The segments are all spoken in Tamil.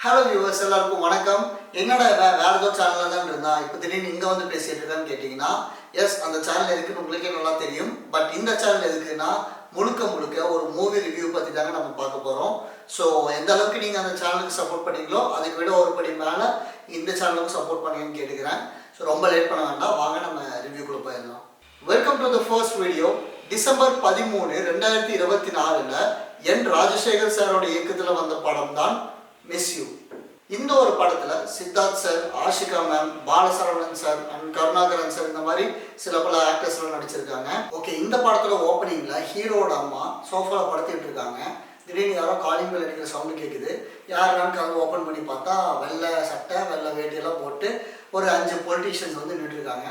ஹலோ வியூவர்ஸ் எல்லாருக்கும் வணக்கம். என்னடா வேற ஏதோ சேனலில் தான் இருந்தா இப்போ திடீர்னு இங்கே வந்து பேசிட்டு இருக்கான்னு கேட்டிங்கன்னா, எஸ் அந்த சேனல் எதுக்குன்னு உங்களுக்கே நல்லா தெரியும். பட் இந்த சேனல் எதுக்குன்னா முழுக்க முழுக்க ஒரு மூவி ரிவ்யூ பற்றி தாங்க நம்ம பார்க்க போகிறோம். ஸோ எந்த அளவுக்கு நீங்கள் அந்த சேனலுக்கு சப்போர்ட் பண்ணீங்களோ அதுக்கு விட ஒரு படி மேலே இந்த சேனலுக்கு சப்போர்ட் பண்ணுங்கன்னு கேட்டுக்கிறேன். ஸோ ரொம்ப லேட் பண்ண வேண்டாம், வாங்க நம்ம ரிவ்யூக்குள்ளே போயிடலாம். Welcome to the first video. December 13, 2024 என் ராஜசேகர் சாரோட இயக்கத்தில் வந்த படம் தான் மிஸ் யூ. இந்த ஒரு படத்தில் Siddharth sir, Ashika ma'am, Bala Saravanan sir and Karunakaran sir இந்த மாதிரி சில பல ஆக்டர்ஸ்லாம் நடிச்சிருக்காங்க. ஓகே, இந்த படத்தில் ஓப்பனிங்கில் ஹீரோட அம்மா சோஃபாவில் படுத்துட்டு இருக்காங்க. திடீர்னு யாரோ காலிங் பெல் அடிக்கிற சவுண்டு கேட்குது. யாருனாலும் கதவு ஓப்பன் பண்ணி பார்த்தா வெள்ளை சட்டை வெள்ளை வேட்டியெல்லாம் போட்டு ஒரு 5 பொலிட்டீஷியன்ஸ் வந்து நின்றுருக்காங்க.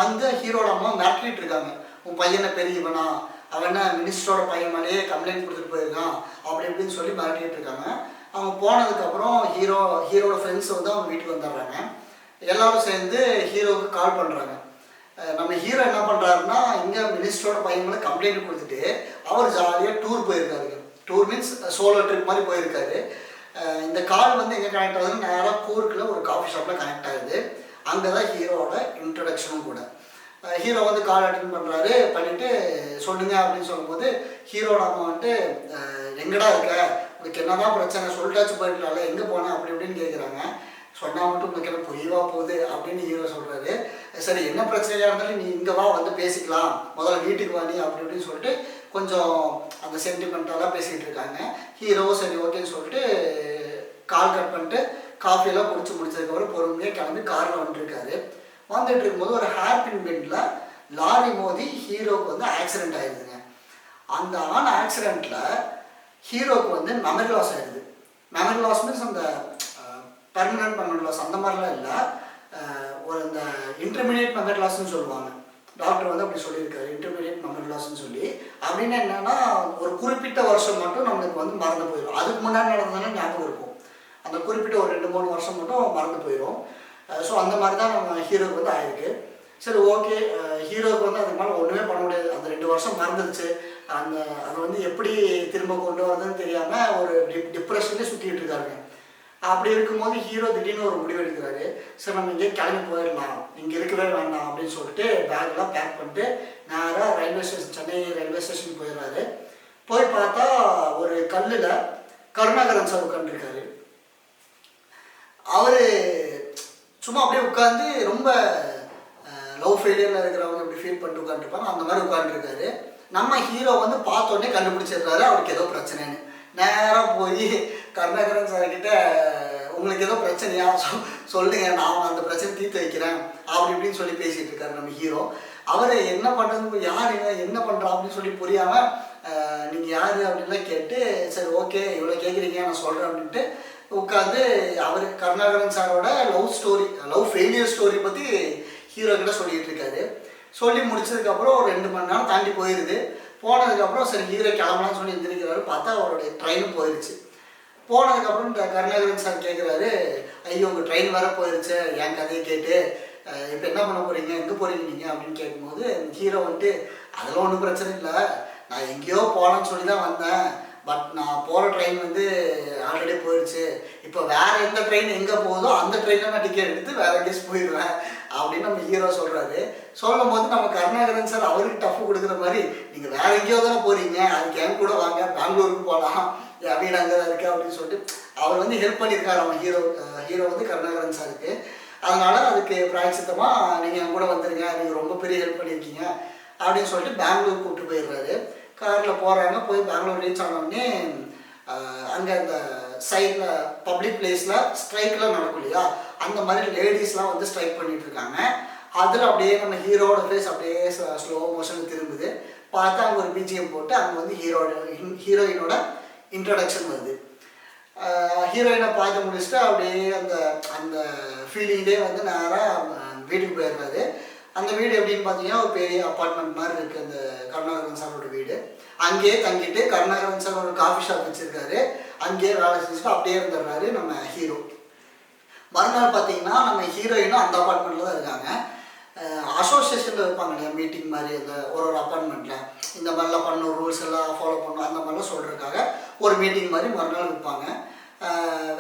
வந்து ஹீரோட அம்மா மிரட்டிட்டு இருக்காங்க. உன் பையனை பெரியவனா, அவன் என்ன மினிஸ்டரோட பையன் மேலேயே கம்ப்ளைண்ட் கொடுத்துட்டு போயிருக்கான் அப்படி இப்படின்னு சொல்லி மிரட்டிட்டு இருக்காங்க. அவங்க போனதுக்கப்புறம் ஹீரோட ஃப்ரெண்ட்ஸ் வந்து அவங்க வீட்டுக்கு வந்துடுறாங்க. எல்லோரும் சேர்ந்து ஹீரோவுக்கு கால் பண்ணுறாங்க. நம்ம ஹீரோ என்ன பண்ணுறாருன்னா, இங்கே மினிஸ்டரோட பையன் மேலே கம்ப்ளைண்ட் கொடுத்துட்டு அவர் ஜாலியாக டூர் போயிருக்காருங்க. டூர் மீன்ஸ் சோலோ ட்ரிப் மாதிரி போயிருக்காரு. இந்த கால் வந்து எங்கே கனெக்ட் ஆகுதுன்னு நேராக கூர்க்கில் ஒரு காஃபி ஷாப்பில் கனெக்ட் ஆகுது. அங்கே தான் ஹீரோவோட இன்ட்ரடக்ஷனும் கூட. ஹீரோ வந்து கால் அட்டென்ட் பண்ணுறாரு. பண்ணிவிட்டு சொல்லுங்க அப்படின்னு சொல்லும்போது ஹீரோட அம்மா வந்துட்டு, எங்கடா இருக்க, உனக்கு என்ன தான் பிரச்சனை, சொல்லிட்டாச்சு போயிடலாம்ல, எங்கே போனேன் அப்படி இப்படின்னு கேட்குறாங்க. சொன்னால் மட்டும் உனக்கு என்ன பொய்வா போகுது அப்படின்னு ஹீரோ சொல்கிறாரு. சரி, என்ன பிரச்சனையாக இருந்தாலும் நீ இங்கே வா, வந்து பேசிக்கலாம், முதல்ல வீட்டுக்கு வா நீ அப்படி இப்படின்னு சொல்லிட்டு கொஞ்சம் அந்த சென்டிமெண்ட்டாலாம் பேசிகிட்டு இருக்காங்க. ஹீரோ சரி ஓகேன்னு சொல்லிட்டு கால் கட் பண்ணிட்டு காஃபியெல்லாம் குடிச்சு முடிச்சதுக்கப்புறம் பொறுமையாக கிளம்பி காரில் வந்துட்டுருக்காரு. வந்துட்டு இருக்கும்போது ஒரு ஹேர்பின் பெண்டில் லாரி மோதி ஹீரோவுக்கு வந்து ஆக்சிடெண்ட் ஆகிடுதுங்க. அந்த ஆக்சிடெண்ட்டில் ஹீரோவுக்கு வந்து மெமரி லாஸ் ஆகிடுது. மெமரி லாஸ் மீன்ஸ் அந்த பெர்மனன்ட் மெமரி லாஸ் அந்த மாதிரிலாம் இல்லை, ஒரு இந்த இன்டர்மீடியட் மெமரி லாஸ்ன்னு சொல்லுவாங்க. டாக்டர் வந்து அப்படி சொல்லியிருக்காரு, இன்டர்மீடியட் மெமரி லாஸ்ன்னு சொல்லி. அப்படின்னு என்னென்னா ஒரு குறிப்பிட்ட வருஷம் மட்டும் நம்மளுக்கு வந்து மறந்து போயிடும். அதுக்கு முன்னாடி நடந்ததுன்னா ஞாபகம் இருக்கும், அந்த குறிப்பிட்ட ஒரு 2-3 வருஷம் மட்டும் மறந்து போயிடும். ஸோ அந்த மாதிரி தான் நம்ம ஹீரோவுக்கு வந்து ஆயிருக்கு. சரி ஓகே, ஹீரோவுக்கு வந்து அதுக்கு மேலே ஒன்றுமே பண்ண முடியாது. அந்த 2 வருஷம் மறந்துடுச்சு. அதை வந்து எப்படி திரும்ப கொண்டு வரதுன்னு தெரியாமல் ஒரு டிப்ரெஷன்லேயே சுற்றிக்கிட்டு இருக்காருங்க. அப்படி இருக்கும்போது ஹீரோ திடீர்னு ஒரு முடிவு எடுக்கிறாரு. சரி நம்ம இங்கே கிளம்பி போயிடலாம், இங்கே இருக்கவே வேண்டாம் அப்படின்னு சொல்லிட்டு பேக்கெலாம் பேக் பண்ணிட்டு நேராக railway station, Chennai railway station போயிடுறாரு. போய் பார்த்தா ஒரு கல்லில் கருணாகரன் சார் உட்காந்துருக்காரு. அவர் சும்மா அப்படியே உட்காந்து ரொம்ப லவ் ஃபெயிலியரில் இருக்கிறவங்க எப்படி ஃபீல் பண்ணிட்டு உட்காந்துருப்பாங்க அந்த மாதிரி உட்காந்துருக்காரு. நம்ம ஹீரோ வந்து பார்த்தோன்னே கண்டுபிடிச்சிடுறாரு அவருக்கு ஏதோ பிரச்சனைன்னு. நேராக போய் கருணாகரன் சார்கிட்ட, உங்களுக்கு ஏதோ பிரச்சனையா சொல்லுங்க, நான் அந்த பிரச்சனை தீர்த்து வைக்கிறேன் அப்படி இப்படின்னு சொல்லி பேசிகிட்டு இருக்காரு நம்ம ஹீரோ. அவர் என்ன பண்ணுறது, யார் என்ன பண்ணுறா அப்படின்னு சொல்லி புரியாமல், நீங்கள் யார் அப்படின்லாம் கேட்டு, சரி ஓகே இவ்வளோ கேட்குறீங்க நான் சொல்கிறேன் அப்படின்ட்டு உட்காந்து அவர் கருணாகரன் சாரோட லவ் ஃபெயிலியர் ஸ்டோரி பற்றி ஹீரோ கிட்ட சொல்லிகிட்டு இருக்காரு. சொல்லி முடிச்சதுக்கப்புறம் ஒரு 2 மணி நேரம் தாண்டி போயிடுது. போனதுக்கப்புறம் சரி ஹீரோ கிளம்பலான்னு சொல்லி எந்திரிக்கிறாரு. பார்த்தா அவருடைய ட்ரெயினும் போயிடுச்சு. போனதுக்கப்புறம் கருணாகரன் சார் கேட்குறாரு, ஐயோ உங்கள் ட்ரெயின் வேறு போயிடுச்சு, என் கதையை கேட்டு இப்போ என்ன பண்ண போகிறீங்க, எங்கே போகிறீங்க நீங்கள் அப்படின்னு கேட்கும்போது ஹீரோ வந்துட்டு, அதெல்லாம் ஒன்றும் பிரச்சனை இல்லை, நான் எங்கேயோ போகலான்னு சொல்லி தான் வந்தேன், பட் நான் போகிற ட்ரெயின் வந்து ஆல்ரெடி போயிடுச்சு, இப்போ வேறு எந்த ட்ரெயின் எங்கே போகுதோ அந்த ட்ரெயினில் நான் டிக்கெட் எடுத்து வேறு எங்கேயும் போயிடுவேன் அப்படின்னு நம்ம ஹீரோ சொல்கிறாரு. சொல்லும் போது நம்ம கருணாகரன் சார் அவருக்கு டஃப் கொடுக்குற மாதிரி, நீங்கள் வேறு எங்கேயோ தானே போகிறீங்க, அதுக்கு என் கூட வாங்க, பெங்களூருக்கு போகலாம், என் வீடு அங்கே தான் இருக்குது அப்படின்னு சொல்லிட்டு அவர் வந்து ஹெல்ப் பண்ணியிருக்காரு அவன் ஹீரோ வந்து கருணாகரன் சாருக்கு. அதனால் அதுக்கு பிராயச்சித்தமாக நீங்கள் என் கூட வந்துடுங்க, நீங்கள் ரொம்ப பெரிய ஹெல்ப் பண்ணியிருக்கீங்க அப்படின்னு சொல்லிட்டு பெங்களூர் கூப்பிட்டு போயிடுறாரு. காரில் போகிறாங்க. போய் பெங்களூர் ரீச் ஆனோடனே அங்கே அந்த சைடில் பப்ளிக் பிளேஸில் ஸ்ட்ரைக்கெலாம் நடக்கும் இல்லையா, அந்த மாதிரி லேடிஸ்லாம் வந்து ஸ்ட்ரைக் பண்ணிகிட்டு இருக்காங்க. அதில் அப்படியே நம்ம ஹீரோட ஃபேஸ் அப்படியே ஸ்லோ மோஷன் திரும்புது. பார்த்தா அங்கே ஒரு பிஜிஎம் போட்டு அங்கே வந்து ஹீரோயினோட இன்ட்ரடக்ஷன் வருது. ஹீரோயினை பார்த்து முடிச்சுட்டு அப்படியே அந்த அந்த ஃபீலிங்லேயே வந்து நேராக வீட்டுக்கு போயிடுறாரு. அந்த வீடு எப்படின்னு பார்த்தீங்கன்னா ஒரு பெரிய அப்பார்ட்மெண்ட் மாதிரி இருக்குது அந்த கருணாகரன் சாரோட வீடு. அங்கேயே தங்கிட்டு கருணாகரன் சார் ஒரு காஃபி ஷாப் வச்சுருக்காரு, அங்கேயே வேலை செஞ்சுட்டு அப்படியே இருந்துடுறாரு நம்ம ஹீரோ. மறுநாள் பார்த்தீங்கன்னா நம்ம ஹீரோயினும் அந்த அப்பார்ட்மெண்ட்டில் தான் இருக்காங்க. அசோசியேஷனில் இருப்பாங்க இல்லையா மீட்டிங் மாதிரி, அந்த ஒரு அப்பார்ட்மெண்ட்டில் இந்த மாதிரிலாம் பண்ணணும், ரூல்ஸ் எல்லாம் ஃபாலோ பண்ணணும் அந்த மாதிரிலாம் சொல்கிறதுக்காக ஒரு மீட்டிங் மாதிரி மறுநாள் வைப்பாங்க.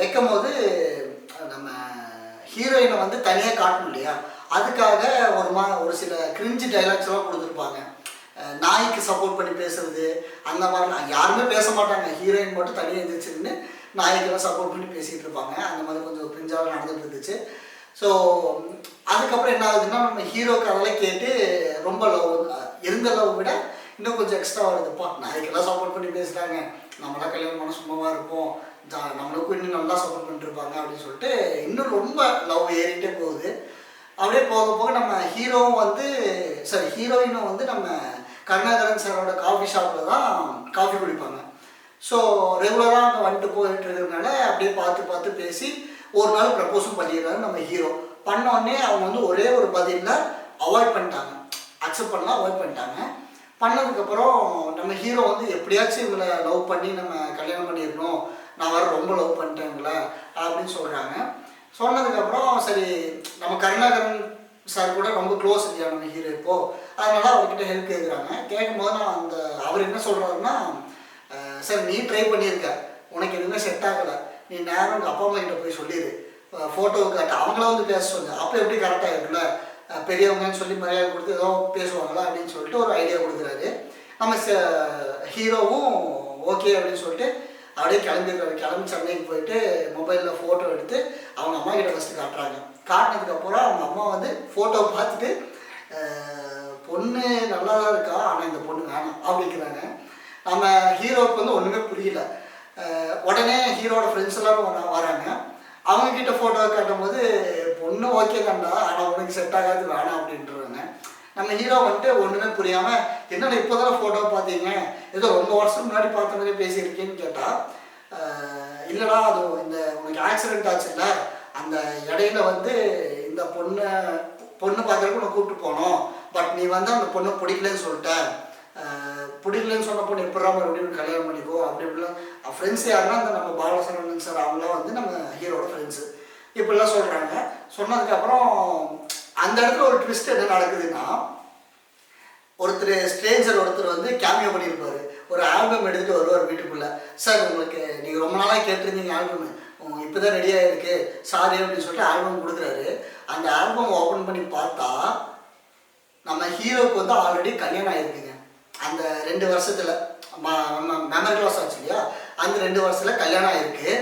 வைக்கும் போது நம்ம ஹீரோயினை வந்து தனியாக காட்டணும் இல்லையா, அதுக்காக ஒரு சில கிரிஞ்சு டைலாக்ஸ்லாம் கொடுத்துருப்பாங்க. நாய்க்கு சப்போர்ட் பண்ணி பேசுறது அந்த மாதிரிலாம் யாருமே பேச மாட்டாங்க, ஹீரோயின் மட்டும் தனியாக இருந்துச்சுன்னு நாய்க்கெல்லாம் சப்போர்ட் பண்ணி பேசிகிட்டு இருப்பாங்க. அந்த மாதிரி கொஞ்சம் கிரிஞ்சாக நடந்துட்டு இருந்துச்சு. ஸோ அதுக்கப்புறம் என்ன ஆகுதுன்னா, நம்ம ஹீரோக்கு அதெல்லாம் கேட்டு ரொம்ப லவ், இருந்த லவ் விட இன்னும் கொஞ்சம் எக்ஸ்ட்ரா வருதுப்பா, நாய்க்கெல்லாம் சப்போர்ட் பண்ணி பேசுகிறாங்க, நம்மளாம் கல்யாணம் பண்ண சும்மாவாக இருப்போம், நம்மளுக்கும் இன்னும் நல்லா சப்போர்ட் பண்ணிட்டுருப்பாங்க அப்படின்னு சொல்லிட்டு இன்னும் ரொம்ப லவ் ஏறிட்டே போகுது. அப்படியே போக போக நம்ம ஹீரோவும் வந்து ஹீரோயினும் வந்து நம்ம கருணாகரன் சாரோட காஃபி ஷாப்பில் தான் காஃபி குடிப்பாங்க. ஸோ ரெகுலராக அங்கே வந்துட்டு போயிட்டு இருக்கிறதுனால அப்படியே பார்த்து பார்த்து பேசி ஒரு நாள் ப்ரப்போஸும் பண்ணிடுறாரு நம்ம ஹீரோ. பண்ணோடனே அவங்க வந்து ஒரே ஒரு பதிலில் அவாய்ட் பண்ணிட்டாங்க, அக்செப்ட் பண்ணலாம், அவாய்ட் பண்ணிட்டாங்க. பண்ணதுக்கப்புறம் நம்ம ஹீரோ வந்து எப்படியாச்சும் இவங்களை லவ் பண்ணி நம்ம கல்யாணம் பண்ணிடணும், நான் வர ரொம்ப லவ் பண்ணிட்டேங்களே அப்படின்னு சொல்கிறாங்க. சொன்னதுக்கப்புறம் சரி, நம்ம கருணாகரன் சார் கூட ரொம்ப க்ளோஸ் இல்லையா நம்ம ஹீரோ இப்போது, அதனால அவர்கிட்ட ஹெல்ப் கேட்குறாங்க. கேட்கும்போது நான் அவர் என்ன சொல்கிறாருன்னா, சார் நீ ட்ரை பண்ணியிருக்க, உனக்கு எதுவுமே செட் ஆகலை, நீ நேரம் உங்கள் அப்பா அம்மா கிட்ட போய் சொல்லிடு, ஃபோட்டோவுக்கு காட்ட அவங்கள வந்து பேச சொல்லு, அப்போ எப்படி கரெக்டாக இருக்குல்ல, பெரியவங்கன்னு சொல்லி மரியாதை கொடுத்து ஏதோ பேசுவாங்களா அப்படின்னு சொல்லிட்டு ஒரு ஐடியா கொடுக்குறாரு. நம்ம ஹீரோவும் ஓகே அப்படின்னு சொல்லிட்டு அப்படியே கிளம்பி சென்னைக்கு போயிட்டு மொபைலில் ஃபோட்டோ எடுத்து அவங்க அம்மா கிட்ட ஃபஸ்ட்டு காட்டுறாங்க. காட்டினதுக்கப்புறம் அவங்க அம்மா வந்து ஃபோட்டோ பார்த்துட்டு, பொண்ணு நல்லா தான் இருக்கா, ஆனால் இந்த பொண்ணு வேணாம் அப்படிங்கிறாங்க. நம்ம ஹீரோவுக்கு வந்து ஒன்றுமே புரியல. உடனே ஹீரோட ஃப்ரெண்ட்ஸ் எல்லோரும் வராங்க. அவங்கக்கிட்ட ஃபோட்டோ காட்டும் போது பொண்ணு ஓகே தான்டா, ஆனால் உனக்கு செட் ஆகாது, வேணாம் அப்படின்றாங்க. நம்ம ஹீரோ வந்துட்டு ஒன்றுமே புரியாமல், என்னடா இப்போ தானே ஃபோட்டோ பார்த்தீங்க, ஏதோ ரொம்ப வருஷம் முன்னாடி பார்த்த மாதிரி பேசியிருக்கேன்னு கேட்டால், இல்லைடா அது உனக்கு ஆக்சிடென்ட் ஆச்சுல்ல, அந்த இடையில வந்து இந்த பொண்ணு பார்க்குறதுக்கு உன்னை கூப்பிட்டு போனோம், பட் நீ வந்து அந்த பொண்ணை பிடிக்கலன்னு சொல்லிட்ட, பிடிக்கலன்னு சொன்ன பொண்ணு எப்படா மறுபடியும் கல்யாணம் பண்ணிக்கோ அப்படி இப்படிலாம். ஃப்ரெண்ட்ஸ் யாருன்னா அந்த நம்ம பாலசரவணன் சார் அவங்களாம் வந்து நம்ம ஹீரோட ஃப்ரெண்ட்ஸு இப்படிலாம் சொல்கிறாங்க. சொன்னதுக்கப்புறம் அந்த இடத்துல ஒரு ட்விஸ்ட் என்ன நடக்குதுன்னா, ஸ்ட்ரேஞ்சர் ஒருத்தர் வந்து கேமியோ பண்ணியிருப்பார், ஒரு ஆல்பம் எடுத்துகிட்டு வருவார் வீட்டுக்குள்ளே. சார் உங்களுக்கு நீங்கள் ரொம்ப நாளாக கேட்டிருந்தீங்க ஆல்பம், இப்போ தான் ரெடியாக இருக்குது சாரி அப்படின்னு சொல்லிட்டு ஆல்பம் கொடுக்குறாரு. அந்த ஆல்பம் ஓப்பன் பண்ணி பார்த்தா நம்ம ஹீரோவுக்கு வந்து ஆல்ரெடி கல்யாணம் ஆகிருக்குங்க. அந்த 2 வருஷத்தில் மெமரி லாஸ் ஆச்சு இல்லையா, அந்த 2 வருஷத்தில் கல்யாணம் ஆகிருக்கு.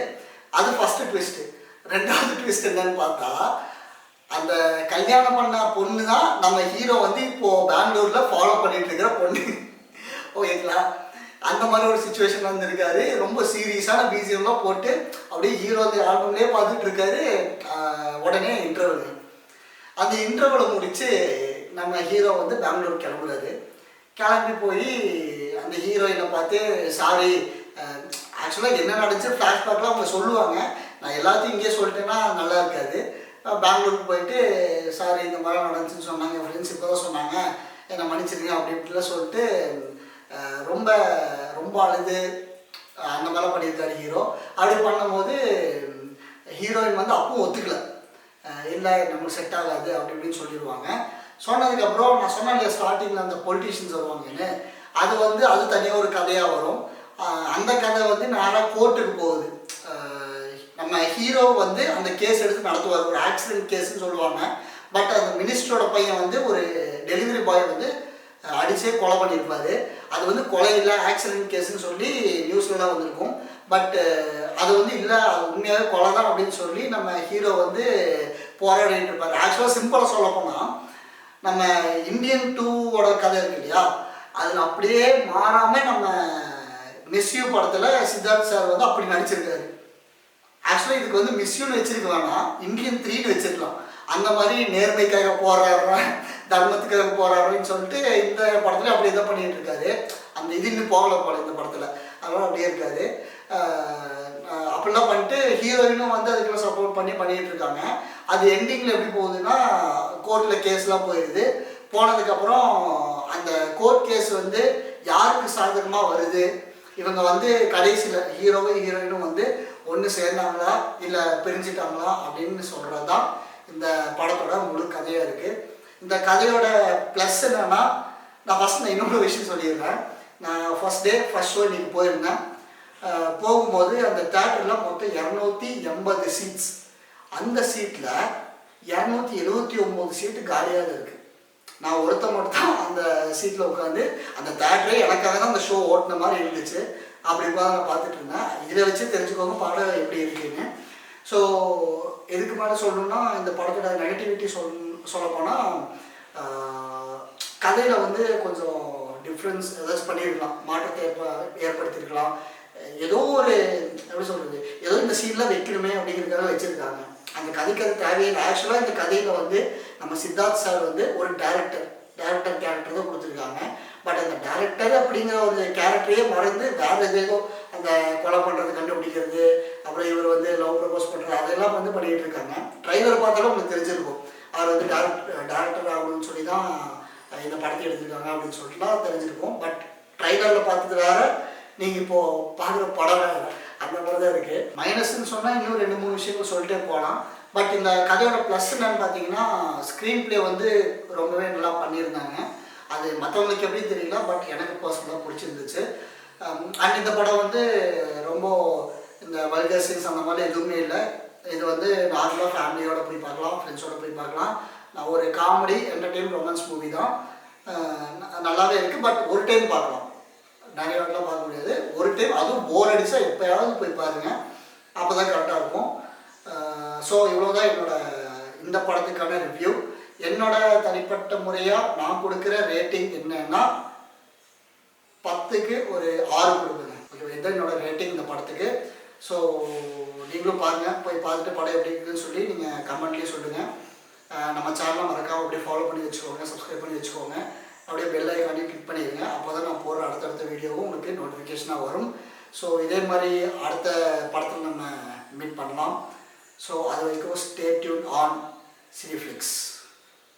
அது ஃபஸ்ட்டு ட்விஸ்ட்டு. 2வது ட்விஸ்ட் என்னன்னு பார்த்தா, அந்த கல்யாணம் பண்ண பொண்ணு தான் நம்ம ஹீரோ வந்து இப்போது பெங்களூரில் ஃபாலோ பண்ணிட்டு இருக்கிற பொண்ணு. ஓகேங்களா, அந்த மாதிரி ஒரு சுச்சுவேஷன் வந்துருக்காரு. ரொம்ப சீரியஸான பிஜிஎம்லாம் போட்டு அப்படியே ஹீரோ அந்த ஆல்பம்லேயே பார்த்துட்டு இருக்காரு. உடனே இன்டர்வல், அந்த இன்டர்வலை முடித்து நம்ம ஹீரோ வந்து பெங்களூர் கிளம்புறாரு. கிளம்பி போய் அந்த ஹீரோயினை பார்த்து சாரி, ஆக்சுவலாக என்ன நடந்துச்சு ஃப்ளாஷ்பேக்லாம் அவங்க சொல்லுவாங்க, நான் எல்லாத்தையும் இங்கேயே சொல்லிட்டேன்னா நல்லா இருக்காது. பெங்களூருக்கு போயிட்டு சாரி இந்த மாதிரி நடந்துச்சுன்னு சொன்னாங்க, என் ஃப்ரெண்ட்ஸ் இப்போ தான் சொன்னாங்க, என்னை மன்னிச்சிருங்க அப்படி இப்படிலாம் சொல்லிட்டு ரொம்ப ரொம்ப அழுது அந்த மாதிரிலாம் பண்ணியிருக்காரு ஹீரோ. அப்படி பண்ணும்போது ஹீரோயின் வந்து அப்பவும் ஒத்துக்கல, இல்லை நம்மளுக்கு செட் ஆகாது அப்படி இப்படின்னு சொல்லிடுவாங்க. சொன்னதுக்கப்புறம் நான் சொன்னேன் ஸ்டார்டிங்கில் அந்த பொலிட்டீஷியன்ஸ் வருவாங்கன்னு, அது வந்து அது தனியாக ஒரு கதையாக வரும். அந்த கதை வந்து நேராக கோர்ட்டுக்கு போகுது. நம்ம ஹீரோ வந்து அந்த கேஸ் எடுத்து நடத்துவார், ஒரு ஆக்சிடென்ட் கேஸ்ன்னு சொல்லுவாங்க. பட் அந்த மினிஸ்டரோட பையன் வந்து ஒரு டெலிவரி பாய் வந்து அடிச்சே கொலை பண்ணியிருப்பார். அது வந்து கொலை இல்லை ஆக்சிடென்ட் கேஸ்ன்னு சொல்லி நியூஸ்லலாம் வந்திருக்கும். பட் அது வந்து இல்லை, அது உண்மையாகவே கொலை தான் அப்படின்னு சொல்லி நம்ம ஹீரோ வந்து போராடிட்டு இருப்பார். ஆக்சுவலாக சிம்பிளாக சொல்ல போனால் நம்ம இந்தியன் 2ஓட கதை இருக்கு இல்லையா, அதில் அப்படியே மாறாமல் நம்ம மிஸ்யூ படத்தில் சித்தார்த் சார் வந்து அப்படி நடிச்சிருக்காரு. ஆக்சுவலாக இதுக்கு வந்து மிஸ்யூன்னு வச்சிருக்க வேணாம், இந்தியன் 3ன்னு வச்சிருக்கலாம். அந்த மாதிரி நேர்மைக்காக போராடுறேன், தர்மத்துக்காக போராடுறேன்னு சொல்லிட்டு இந்த படத்துல அப்படி இதை பண்ணிட்டு இருக்காரு. அந்த இது இன்னும் போகல போல இந்த படத்தில், அதெல்லாம் அப்படியே இருக்காது. அப்படிலாம் பண்ணிட்டு ஹீரோயினும் வந்து அதுக்கெல்லாம் சப்போர்ட் பண்ணிட்டு இருக்காங்க. அது எண்டிங்கில் எப்படி போகுதுன்னா, கோர்ட்டில் கேஸ்லாம் போயிடுது. போனதுக்கப்புறம் அந்த கோர்ட் கேஸ் வந்து யாருக்கு சாதகமாக வருது, இவங்க வந்து கடைசியில் ஹீரோவும் ஹீரோயினும் வந்து ஒன்று சேர்ந்தாங்களா இல்லை பிரிஞ்சிட்டாங்களா அப்படின்னு சொல்கிறது தான் இந்த படத்தோட முழு கதையாக இருக்குது. இந்த கதையோட ப்ளஸ் என்னென்னா, நான் இன்னொரு விஷயம் சொல்லிடுறேன். நான் ஃபஸ்ட் ஷோ இன்றைக்கி போயிருந்தேன். போகும்போது அந்த தேட்டரில் மொத்தம் 280 சீட்ஸ். அந்த சீட்டில் 279 சீட்டு காலியாக இருக்குது. நான் ஒருத்த மட்டும் தான் அந்த சீட்டில் உட்காந்து அந்த தேட்டரே எனக்காக தான் அந்த ஷோ ஓட்டின மாதிரி இருந்துச்சு. அப்படி உட்காந்து நான் பார்த்துட்டு இருந்தேன். இதில் வச்சு தெரிஞ்சுக்கோங்க படம் எப்படி இருக்குன்னு. ஸோ எதுக்கு மேலே சொல்லணும்னா இந்த படத்தோட நெகட்டிவிட்டி சொல்லப்போனால் கதையில் வந்து கொஞ்சம் டிஃப்ரென்ஸ் ஏதாச்சும் பண்ணியிருக்கலாம், மாற்றத்தை ஏற்படுத்தியிருக்கலாம். ஏதோ ஒரு எப்படி சொல்கிறது, ஏதோ இந்த சீனில் வைக்கணுமே அப்படிங்கிறதுக்காக வச்சுருக்காங்க. அந்த கதைக்கு அது தேவையில்லை. ஆக்சுவலாக இந்த கதையில் வந்து நம்ம சித்தார்த் சார் வந்து ஒரு டேரக்டர் கேரக்டர் தான் கொடுத்துருக்காங்க. பட் அந்த டேரக்டர் அப்படிங்கிற ஒரு கேரக்டரையே மறந்து வேறு ஏதோ அந்த கொலை பண்ணுறது கண்டுபிடிக்கிறது, அப்புறம் இவர் வந்து லவ் ப்ரப்போஸ் பண்ணுறது அதெல்லாம் வந்து பண்ணிகிட்டு இருக்காங்க. ட்ரைலர் பார்த்தாலும் உங்களுக்கு தெரிஞ்சிருக்கும் அவர் வந்து டேரக்டர் ஆகணும்னு சொல்லி தான் இந்த படத்தை எடுத்துருக்காங்க அப்படின்னு சொல்லிட்டுலாம் தெரிஞ்சிருக்கும். பட் ட்ரைலரில் பார்த்தது வேறு, நீங்கள் இப்போது பார்க்குற படம் வேறு, அந்த மாதிரி தான் இருக்குது. மைனஸ்ன்னு சொன்னால் இன்னும் 2-3 விஷயங்கள் சொல்லிட்டே போகலாம். பட் இந்த கதையோட ப்ளஸ் என்னன்னு பார்த்தீங்கன்னா ஸ்க்ரீன் ப்ளே வந்து ரொம்பவே நல்லா பண்ணியிருந்தாங்க. அது மற்றவங்களுக்கு எப்படி தெரியல, பட் எனக்கு பர்சனலாக பிடிச்சிருந்துச்சு. அண்ட் இந்த படம் வந்து ரொம்ப இந்த வல்கர் சீன்ஸ் அந்த மாதிரி எதுவுமே இல்லை. இது வந்து நார்மலாக ஃபேமிலியோட போய் பார்க்கலாம், ஃப்ரெண்ட்ஸோட போய் பார்க்கலாம். ஒரு காமெடி என்டர்டெயின் ரொமான்ஸ் மூவி தான். நல்லாவே இருக்குது. பட் ஒரு டைம் பார்க்கலாம், நிறைய வாட்டிலாம் பார்க்க முடியாது. ஒரு டைம், அதுவும் போர் அடிச்சா எப்போயாவது போய் பாருங்கள், அப்போ தான் கரெக்டாக இருக்கும். ஸோ இவ்வளோ தான் இந்த படத்துக்கான ரிவ்யூ. என்னோட தனிப்பட்ட முறையாக நான் கொடுக்குற ரேட்டிங் என்னன்னா 10க்கு ஒரு 6 கொடுக்குறேன். ஓகே, இதுதான் என்னோட ரேட்டிங் இந்த படத்துக்கு. ஸோ நீங்களும் பாருங்கள், போய் பார்த்துட்டு படம் எப்படி இருக்குதுன்னு சொல்லி நீங்கள் கமெண்ட்லேயே சொல்லுங்கள். நம்ம சேனலை மறக்காமல் அப்படியே ஃபாலோ பண்ணி வச்சுக்கோங்க, சப்ஸ்கிரைப் பண்ணி வச்சுக்கோங்க. அப்படியே பெல் ஐக்கானையும் கிளிக் பண்ணிடுங்க. அப்போ தான் நான் போகிற அடுத்தடுத்த வீடியோவும் உங்களுக்கு நோட்டிஃபிகேஷனாக வரும். ஸோ இதே மாதிரி அடுத்த படத்தில் நம்ம மீட் பண்ணலாம். ஸோ அது வரைக்கும் ஸ்டே டியூன் ஆன் சினிஃப்ளிக்ஸ்.